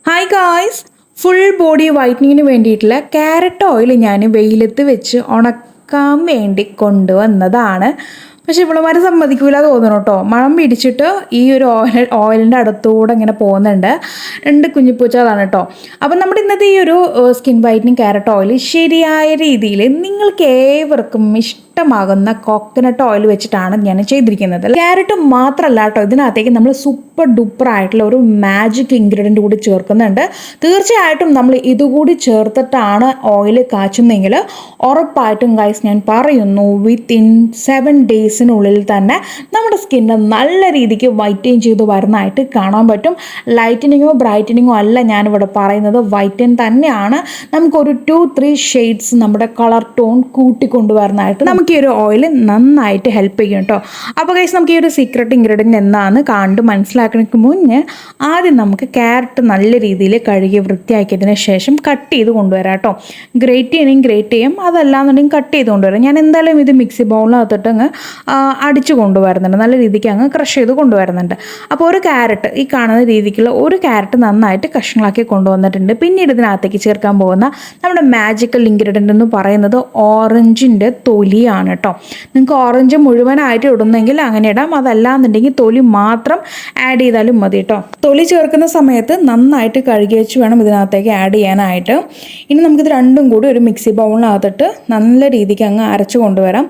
Hi guys, full body വൈറ്റനിങ്ങിന് വേണ്ടിയിട്ടുള്ള carrot oil ഞാൻ വെയിലത്ത് വെച്ച് ഉണക്കാൻ വേണ്ടി കൊണ്ടുവന്നതാണ്. പക്ഷെ ഇവളുമാർ സമ്മതിക്കൂല തോന്നുന്നു കേട്ടോ. മണം പിടിച്ചിട്ട് ഈ ഒരു ഓയിലിൻ്റെ അടുത്തൂടെ ഇങ്ങനെ പോകുന്നുണ്ട്. രണ്ട് കുഞ്ഞിപ്പൂച്ചകളാണ് കേട്ടോ. അപ്പം നമ്മുടെ ഇന്നത്തെ ഈ ഒരു സ്കിൻ വൈറ്റനിങ് ക്യാരറ്റ് ഓയിൽ ശരിയായ രീതിയിൽ നിങ്ങൾക്ക് ഏവർക്കും ഇഷ്ടമാകുന്ന കോക്കനട്ട് ഓയിൽ വെച്ചിട്ടാണ് ഞാൻ ചെയ്തിരിക്കുന്നത്. ക്യാരറ്റ് മാത്രമല്ല കേട്ടോ, ഇതിനകത്തേക്ക് നമ്മൾ സൂപ്പർ ഡൂപ്പർ ആയിട്ടുള്ള ഒരു മാജിക് ഇൻഗ്രീഡിയൻ്റ് കൂടി ചേർക്കുന്നുണ്ട്. തീർച്ചയായിട്ടും നമ്മൾ ഇതുകൂടി ചേർത്തിട്ടാണ് ഓയിൽ കാച്ചുന്നതെങ്കിൽ ഉറപ്പായിട്ടും ഗൈസ് ഞാൻ പറയുന്നു, വിത്തിൻ 7 ഡേയ്സിനുള്ളിൽ തന്നെ നമ്മുടെ സ്കിന്ന് നല്ല രീതിക്ക് വൈറ്റൻ ചെയ്ത് വരുന്നതായിട്ട് കാണാൻ പറ്റും. ലൈറ്റനിങ്ങോ ബ്രൈറ്റനിങ്ങോ അല്ല ഞാനിവിടെ പറയുന്നത്, വൈറ്റൻ തന്നെയാണ്. നമുക്കൊരു 2-3 ഷെയ്ഡ്സ് നമ്മുടെ കളർ ടോൺ കൂട്ടിക്കൊണ്ടുവരുന്നതായിട്ട് നമുക്ക് ഈ ഒരു ഓയിൽ നന്നായിട്ട് ഹെൽപ്പ് ചെയ്യും കേട്ടോ. അപ്പോൾ ഗൈസ്, നമുക്ക് ഈ ഒരു സീക്രട്ട് ഇൻഗ്രീഡിയൻറ്റ് എന്താണെന്ന് കണ്ട് മനസ്സിലാക്കുന്നതിന് മുന്നേ ആദ്യം നമുക്ക് ക്യാരറ്റ് നല്ല രീതിയിൽ കഴുകി വൃത്തിയാക്കിയതിന് ശേഷം കട്ട് ചെയ്ത് കൊണ്ടുവരാം കേട്ടോ. ഗ്രേറ്റ് ചെയ്യണമെങ്കിൽ ഗ്രേറ്റ് ചെയ്യാം, അതല്ലാന്നുണ്ടെങ്കിൽ കട്ട് ചെയ്ത് കൊണ്ടുവരാം. ഞാൻ എന്തായാലും ഇത് മിക്സി ബൗളിനകത്തിട്ട് അങ്ങ് അടിച്ച് കൊണ്ടുവരുന്നുണ്ട്, നല്ല രീതിക്ക് അങ്ങ് ക്രഷ് ചെയ്ത് കൊണ്ടുവരുന്നുണ്ട്. അപ്പോൾ ഒരു ക്യാരറ്റ്, ഈ കാണുന്ന രീതിക്കുള്ള ഒരു ക്യാരറ്റ് നന്നായിട്ട് കഷ്ണങ്ങളാക്കി കൊണ്ടുവന്നിട്ടുണ്ട്. പിന്നീട് ഇതിനകത്തേക്ക് ചേർക്കാൻ പോകുന്ന നമ്മുടെ മാജിക്കൽ ഇൻഗ്രീഡിയൻ്റ് എന്ന് പറയുന്നത് ഓറഞ്ചിൻ്റെ തൊലിയാണ് കേട്ടോ. നിങ്ങൾക്ക് ഓറഞ്ച് മുഴുവനായിട്ട് ഇടുന്നെങ്കിൽ അങ്ങനെ ഇടാം, അതല്ലാന്നുണ്ടെങ്കിൽ തൊലി മാത്രം ആഡ് ചെയ്താലും മതി കേട്ടോ. തൊലി ചേർക്കുന്ന സമയത്ത് നന്നായിട്ട് കഴുകി വെച്ച് വേണം ഇതിനകത്തേക്ക് ആഡ് ചെയ്യാനായിട്ട്. ഇനി നമുക്കിത് രണ്ടും കൂടി ഒരു മിക്സി ബൗളിനകത്തിട്ട് നല്ല രീതിക്ക് അങ്ങ് അരച്ച് കൊണ്ടുവരാം.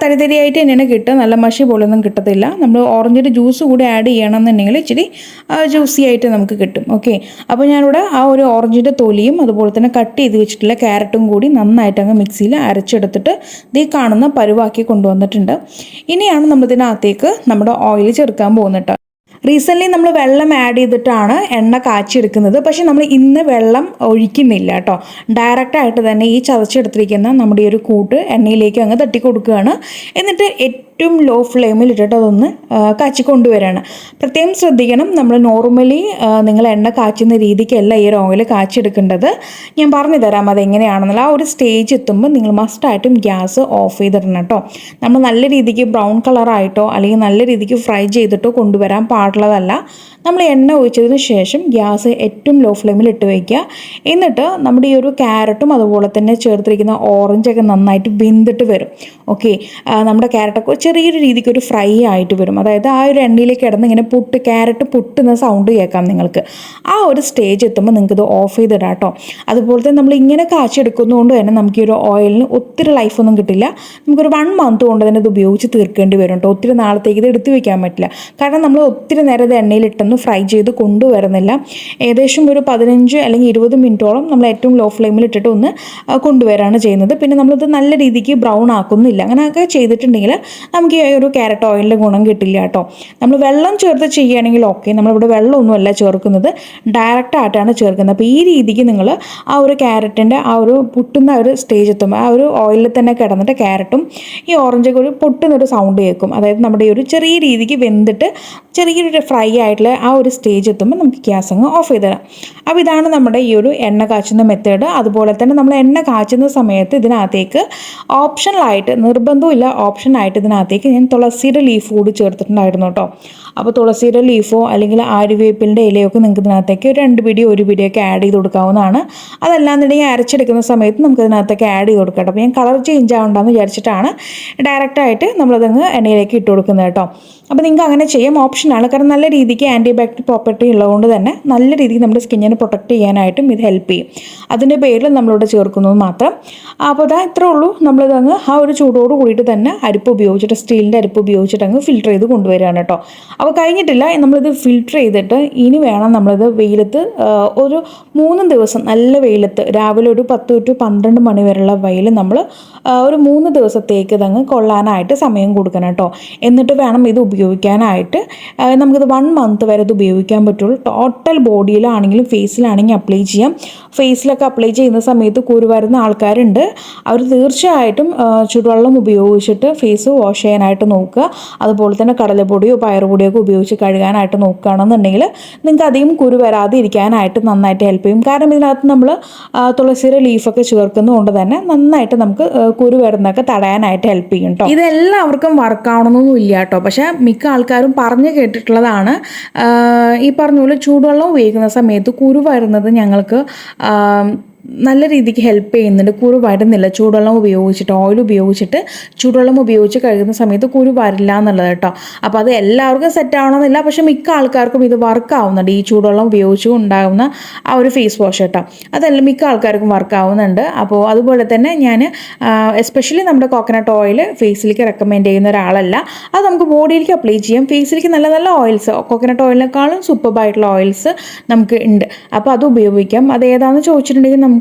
തരിതരിയായിട്ട് തന്നെയാണ് കിട്ടുക, നല്ല മഷി പോലൊന്നും കിട്ടത്തില്ല. നമ്മൾ ഓറഞ്ചിൻ്റെ ജ്യൂസ് കൂടി ആഡ് ചെയ്യണമെന്നുണ്ടെങ്കിൽ ഇച്ചിരി ജ്യൂസി ആയിട്ട് നമുക്ക് കിട്ടും. ഓക്കെ, അപ്പോൾ ഞാനിവിടെ ആ ഒരു ഓറഞ്ചിൻ്റെ തൊലിയും അതുപോലെ തന്നെ കട്ട് ചെയ്ത് വെച്ചിട്ടുള്ള ക്യാരറ്റും കൂടി നന്നായിട്ട് അങ്ങ് മിക്സിയിൽ അരച്ചെടുത്തിട്ട് ഈ കാണുന്ന പരുവാക്കി കൊണ്ടുവന്നിട്ടുണ്ട്. ഇനിയാണ് നമ്മളിതിനകത്തേക്ക് നമ്മുടെ ഓയിൽ ചേർക്കാൻ പോകുന്നത്. റീസെൻ്റ്ലി നമ്മൾ വെള്ളം ആഡ് ചെയ്തിട്ടാണ് എണ്ണ കാച്ചിയെടുക്കുന്നത്. പക്ഷേ നമ്മൾ ഇന്ന് വെള്ളം ഒഴിക്കുന്നില്ല കേട്ടോ. ഡയറക്റ്റായിട്ട് തന്നെ ഈ ചതച്ചെടുത്തിരിക്കുന്ന നമ്മുടെ ഈ ഒരു കൂട്ട് എണ്ണയിലേക്ക് അങ്ങ് തട്ടി കൊടുക്കുകയാണ്. എന്നിട്ട് ഏറ്റവും ലോ ഫ്ലെയിമിൽ ഇട്ടിട്ട് അതൊന്ന് കാച്ചിക്കൊണ്ടുവരികയാണ്. പ്രത്യേകം ശ്രദ്ധിക്കണം, നമ്മൾ നോർമലി നിങ്ങൾ എണ്ണ കാച്ചുന്ന രീതിക്കല്ല ഈ ഒരു ഓയിൽ കാച്ചിയെടുക്കേണ്ടത്. ഞാൻ പറഞ്ഞു തരാം അതെങ്ങനെയാണെന്നുള്ള. ആ ഒരു സ്റ്റേജ് എത്തുമ്പോൾ നിങ്ങൾ മസ്റ്റായിട്ടും ഗ്യാസ് ഓഫ് ചെയ്തിടണം കേട്ടോ. നമ്മൾ നല്ല രീതിക്ക് ബ്രൗൺ കളറായിട്ടോ അല്ലെങ്കിൽ നല്ല രീതിക്ക് ഫ്രൈ ചെയ്തിട്ടോ കൊണ്ടുവരാൻ പാടുള്ളതല്ല. നമ്മൾ എണ്ണ ഒഴിച്ചതിന് ശേഷം ഗ്യാസ് ഏറ്റവും ലോ ഫ്ലെയിമിൽ ഇട്ട് വയ്ക്കുക. എന്നിട്ട് നമ്മുടെ ഈ ഒരു ക്യാരറ്റും അതുപോലെ തന്നെ ചേർത്തിരിക്കുന്ന ഓറഞ്ചൊക്കെ നന്നായിട്ട് വെന്തിട്ട് വരും. ഓക്കെ, നമ്മുടെ ക്യാരറ്റൊക്കെ ചെറിയൊരു രീതിക്ക് ഒരു ഫ്രൈ ആയിട്ട് വരും. അതായത് ആ ഒരു എണ്ണയിലേക്ക് കിടന്ന് ഇങ്ങനെ ക്യാരറ്റ് പൊട്ടുന്ന സൗണ്ട് കേൾക്കാം നിങ്ങൾക്ക്. ആ ഒരു സ്റ്റേജ് എത്തുമ്പോൾ നിങ്ങൾക്കിത് ഓഫ് ചെയ്തിടാം കേട്ടോ. അതുപോലെ തന്നെ നമ്മൾ ഇങ്ങനെ കാച്ചെടുക്കുന്നതുകൊണ്ട് തന്നെ നമുക്ക് ഈ ഒരു ഓയിലിന് ഒത്തിരി ലൈഫൊന്നും കിട്ടില്ല. നമുക്കൊരു 1 മന്ത് കൊണ്ട് തന്നെ ഇത് ഉപയോഗിച്ച് തീർക്കേണ്ടി വരും കേട്ടോ. ഒത്തിരി നാളത്തേക്ക് ഇത് എടുത്തു വയ്ക്കാൻ പറ്റില്ല. കാരണം നമ്മൾ ഒത്തിരി നേരം ഇത് എണ്ണയിലിട്ടൊന്നും ഫ്രൈ ചെയ്ത് കൊണ്ടുവരുന്നില്ല. ഏകദേശം ഒരു 15 അല്ലെങ്കിൽ 20 മിനിറ്റോളം നമ്മൾ ഏറ്റവും ലോ ഫ്ലെയിമിൽ ഇട്ടിട്ട് ഒന്ന് കൊണ്ടുവരാണ് ചെയ്യുന്നത്. പിന്നെ നമ്മളിത് നല്ല രീതിക്ക് ബ്രൗൺ ആക്കുന്നില്ല. അങ്ങനെയൊക്കെ ചെയ്തിട്ടുണ്ടെങ്കിൽ നമുക്ക് ഈ ഒരു ക്യാരറ്റ് ഓയിലിൻ്റെ ഗുണം കിട്ടില്ല കേട്ടോ. നമ്മൾ വെള്ളം ചേർത്ത് ചെയ്യുകയാണെങ്കിൽ ഓക്കെ. നമ്മളിവിടെ വെള്ളമൊന്നുമല്ല ചേർക്കുന്നത്, ഡയറക്റ്റ് ആയിട്ടാണ് ചേർക്കുന്നത്. അപ്പോൾ ഈ രീതിക്ക് നിങ്ങൾ ആ ഒരു ക്യാരറ്റിൻ്റെ ആ ഒരു പൊട്ടുന്ന ഒരു സ്റ്റേജ് എത്തുമ്പോൾ ആ ഒരു ഓയിലിൽ തന്നെ കിടന്നിട്ട് ക്യാരറ്റും ഈ ഓറഞ്ചൊക്കെ ഒരു പൊട്ടുന്നൊരു സൗണ്ട് കേൾക്കും. അതായത് നമ്മുടെ ഈ ഒരു ചെറിയ രീതിക്ക് വെന്തിട്ട് ചെറിയൊരു ഫ്രൈ ആയിട്ടുള്ള ആ ഒരു സ്റ്റേജ് എത്തുമ്പോൾ നമുക്ക് ഗ്യാസ് അങ്ങ് ഓഫ് ചെയ്ത് തരാം. അപ്പോൾ ഇതാണ് നമ്മുടെ ഈ ഒരു എണ്ണ കാച്ചുന്ന മെത്തേഡ്. അതുപോലെ തന്നെ നമ്മൾ എണ്ണ കാച്ചുന്ന സമയത്ത് ഇതിനകത്തേക്ക് ഓപ്ഷണലായിട്ട്, നിർബന്ധമില്ല, ഓപ്ഷനായിട്ട് ഇതിനകത്തേക്ക് ഞാൻ തുളസിയുടെ ലീഫ് കൂടി ചേർത്തിട്ടുണ്ടായിരുന്നു കേട്ടോ. അപ്പോൾ തുളസിയുടെ ലീഫോ അല്ലെങ്കിൽ ആര്യവേപ്പിൻ്റെ ഇലയൊക്കെ നിങ്ങൾക്ക് ഇതിനകത്തേക്ക് 2 പിടി 1 പിടിയൊക്കെ ആഡ് ചെയ്ത് കൊടുക്കാവുന്നതാണ്. അതല്ലാന്നുണ്ടെങ്കിൽ അരച്ചെടുക്കുന്ന സമയത്ത് നമുക്ക് ഇതിനകത്തേക്ക് ആഡ് ചെയ്ത് കൊടുക്കാം. അപ്പോൾ ഞാൻ കളർ ചേഞ്ച് ആവണ്ടെന്ന് വിചാരിച്ചിട്ടാണ് ഡയറക്റ്റായിട്ട് നമ്മളതങ്ങ് എണ്ണയിലേക്ക് ഇട്ട് കൊടുക്കുന്നത് കേട്ടോ. അപ്പോൾ നിങ്ങൾക്ക് അങ്ങനെ ചെയ്യാം, ഓപ്ഷനാണ്. കാരണം നല്ല രീതിക്ക് ആൻറ്റി ബാക്ടീരിയൽ പ്രോപ്പർട്ടി ഉള്ളതുകൊണ്ട് തന്നെ നല്ല രീതിക്ക് നമ്മുടെ സ്കിന്നിനെ പ്രൊട്ടക്ട് ചെയ്യാനായിട്ടും ഇത് ഹെൽപ്പ് ചെയ്യും. അതിൻ്റെ പേരിൽ നമ്മളിവിടെ ചേർക്കുന്നത് മാത്രം. അപ്പോൾ അതാ ഇത്രേ ഉള്ളൂ. നമ്മളിതങ്ങ് ആ ഒരു ചൂടോട് കൂടിയിട്ട് തന്നെ അരിപ്പ് ഉപയോഗിച്ചിട്ട്, സ്റ്റീലിൻ്റെ അരിപ്പ് ഉപയോഗിച്ചിട്ട് അങ്ങ് ഫിൽറ്റർ ചെയ്ത് കൊണ്ടുവരികയാണ് കേട്ടോ. അപ്പോൾ കഴിഞ്ഞിട്ടില്ല, നമ്മളിത് ഫിൽറ്റർ ചെയ്തിട്ട് ഇനി വേണം നമ്മളിത് വെയിലത്ത് ഒരു 3 ദിവസം നല്ല വെയിലത്ത്, രാവിലെ ഒരു 10 to 12 മണി വരെയുള്ള വെയിൽ നമ്മൾ ഒരു 3 ദിവസത്തേക്ക് ഇതങ്ങ് കൊള്ളാനായിട്ട് സമയം കൊടുക്കണം കേട്ടോ. എന്നിട്ട് വേണം ഇത് ഉപയോഗിക്കാനായിട്ട്. നമുക്കിത് 1 മന്ത് വരെ ഇത് ഉപയോഗിക്കാൻ പറ്റുള്ളൂ. ടോട്ടൽ ബോഡിയിലാണെങ്കിലും ഫേസിലാണെങ്കിലും അപ്ലൈ ചെയ്യാം. ഫേസിലൊക്കെ അപ്ലൈ ചെയ്യുന്ന സമയത്ത് കുരു വരുന്ന ആൾക്കാരുണ്ട്. അവർ തീർച്ചയായിട്ടും ചുടുവെള്ളം ഉപയോഗിച്ചിട്ട് ഫേസ് വാഷ് ചെയ്യാനായിട്ട് നോക്കുക. അതുപോലെ തന്നെ കടലപ്പൊടിയോ പയറുപൊടിയോ ഓയിലൊക്കെ ഉപയോഗിച്ച് കഴുകാനായിട്ട് നോക്കുകയാണെന്നുണ്ടെങ്കിൽ നിങ്ങൾക്ക് അധികം കുരു വരാതെ ഇരിക്കാനായിട്ട് നന്നായിട്ട് ഹെൽപ്പ് ചെയ്യും. കാരണം ഇതിനകത്ത് നമ്മൾ തുളസിയുടെ ലീഫൊക്കെ ചേർക്കുന്നതുകൊണ്ട് തന്നെ നന്നായിട്ട് നമുക്ക് കുരു വരുന്നതൊക്കെ തടയാനായിട്ട് ഹെൽപ്പ് ചെയ്യും കേട്ടോ. ഇതെല്ലാവർക്കും വർക്കാവണമെന്നൊന്നും ഇല്ല കേട്ടോ. പക്ഷേ മിക്ക ആൾക്കാരും പറഞ്ഞു കേട്ടിട്ടുള്ളതാണ് ഈ പറഞ്ഞ പോലെ ചൂടുവെള്ളം ഉപയോഗിക്കുന്ന സമയത്ത് കുരു വരുന്നത് ഞങ്ങൾക്ക് നല്ല രീതിക്ക് ഹെൽപ്പ് ചെയ്യുന്നുണ്ട്. കുരു വരുന്നില്ല ചൂടുവെള്ളം ഉപയോഗിച്ചിട്ട്, ഓയിൽ ഉപയോഗിച്ചിട്ട് ചൂടുവെള്ളം ഉപയോഗിച്ച് കഴുകുന്ന സമയത്ത് കുരു വരില്ല എന്നുള്ളത് കേട്ടോ. അപ്പോൾ അത് എല്ലാവർക്കും സെറ്റ് ആവണമെന്നില്ല, പക്ഷേ മിക്ക ആൾക്കാർക്കും ഇത് വർക്ക് ആവുന്നുണ്ട്. ഈ ചൂടുവെള്ളം ഉപയോഗിച്ച് ഉണ്ടാകുന്ന ആ ഒരു ഫേസ് വാഷ് കേട്ടോ, അതെല്ലാം മിക്ക ആൾക്കാർക്കും വർക്ക് ആവുന്നുണ്ട്. അപ്പോൾ അതുപോലെ തന്നെ ഞാൻ എസ്പെഷ്യലി നമ്മുടെ കോക്കനട്ട് ഓയിൽ ഫേസിലേക്ക് റെക്കമെൻഡ് ചെയ്യുന്ന ഒരാളല്ല. അത് നമുക്ക് ബോഡിയിലേക്ക് അപ്ലൈ ചെയ്യാം. ഫേസിലേക്ക് നല്ല നല്ല ഓയിൽസ്, കോക്കനട്ട് ഓയിലിനേക്കാളും സൂപ്പർബായിട്ടുള്ള ഓയിൽസ് നമുക്ക് ഉണ്ട്. അപ്പോൾ അത് ഉപയോഗിക്കാം. അത് ഏതാണെന്ന് ചോദിച്ചിട്ടുണ്ടെങ്കിൽ നമുക്ക്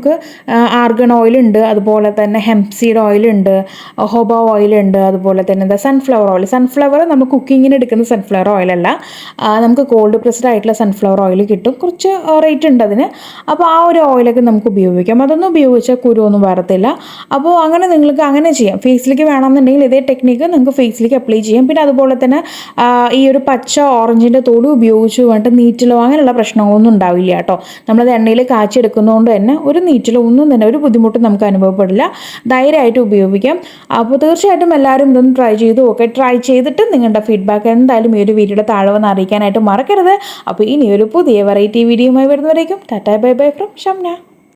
ആർഗൺ ഓയിലുണ്ട്, അതുപോലെ തന്നെ ഹെംപ് ഓയിലുണ്ട്, ഹോബ ഓയിലുണ്ട്, അതുപോലെ തന്നെ സൺഫ്ലവർ ഓയിൽ. സൺഫ്ലവർ നമ്മൾ കുക്കിങ്ങിന് എടുക്കുന്ന സൺഫ്ലവർ ഓയിലല്ല, നമുക്ക് കോൾഡ് പ്രസ്ഡ് ആയിട്ടുള്ള സൺഫ്ലവർ ഓയിൽ കിട്ടും. കുറച്ച് റേറ്റ് ഉണ്ട് അതിന്. അപ്പോൾ ആ ഒരു ഓയിലൊക്കെ നമുക്ക് ഉപയോഗിക്കാം. അതൊന്നും ഉപയോഗിച്ചാൽ കുരുവൊന്നും വരത്തില്ല. അപ്പോൾ അങ്ങനെ നിങ്ങൾക്ക് അങ്ങനെ ചെയ്യാം. ഫേസിലേക്ക് വേണമെന്നുണ്ടെങ്കിൽ ഇതേ ടെക്നിക്ക് നിങ്ങൾക്ക് ഫേസിലേക്ക് അപ്ലൈ ചെയ്യാം. പിന്നെ അതുപോലെ തന്നെ ഈ ഒരു പച്ച ഓറഞ്ചിൻ്റെ തോട് ഉപയോഗിച്ച് വേണ്ടിട്ട് നീറ്റിലോ അങ്ങനെയുള്ള പ്രശ്നങ്ങളൊന്നും ഉണ്ടാവില്ല കേട്ടോ. നമ്മളത് എണ്ണയിൽ കാച്ചെടുക്കുന്നതുകൊണ്ട് തന്നെ ഒരു നീറ്റിലോ ഒന്നും തന്നെ ഒരു ബുദ്ധിമുട്ടും നമുക്ക് അനുഭവപ്പെടില്ല. ധൈര്യമായിട്ട് ഉപയോഗിക്കാം. അപ്പോൾ തീർച്ചയായിട്ടും എല്ലാവരും ഇതൊന്ന് ട്രൈ ചെയ്ത് നോക്കുക. ട്രൈ ചെയ്തിട്ട് നിങ്ങളുടെ ഫീഡ്ബാക്ക് എന്തായാലും ഈ ഒരു വീഡിയോയുടെ താഴെ വന്ന് അറിയിക്കാനായിട്ട് മറക്കരുത്. അപ്പോൾ ഇനി ഒരു പുതിയ വെറൈറ്റി വീഡിയോയുമായി വരുന്നവരേക്കും tata bye bye from Shamna.